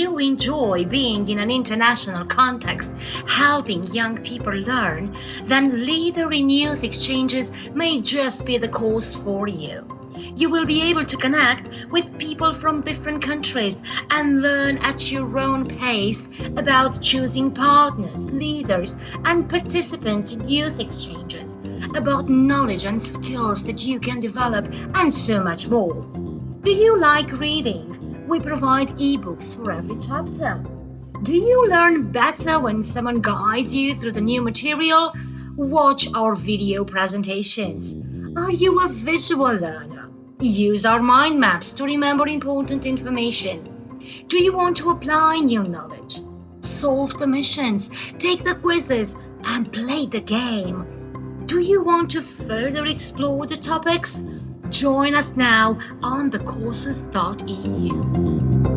you enjoy being in an international context, helping young people learn, then Leader in Youth Exchanges may just be the course for you. You will be able to connect with people from different countries and learn at your own pace about choosing partners, leaders, and participants in youth exchanges, about knowledge and skills that you can develop, and so much more. Do you like reading? We provide ebooks for every chapter. Do you learn better when someone guides you through the new material? Watch our video presentations. Are you a visual learner? Use our mind maps to remember important information. Do you want to apply new knowledge? Solve the missions, take the quizzes, and play the game. Do you want to further explore the topics? Join us now on thecourses.eu.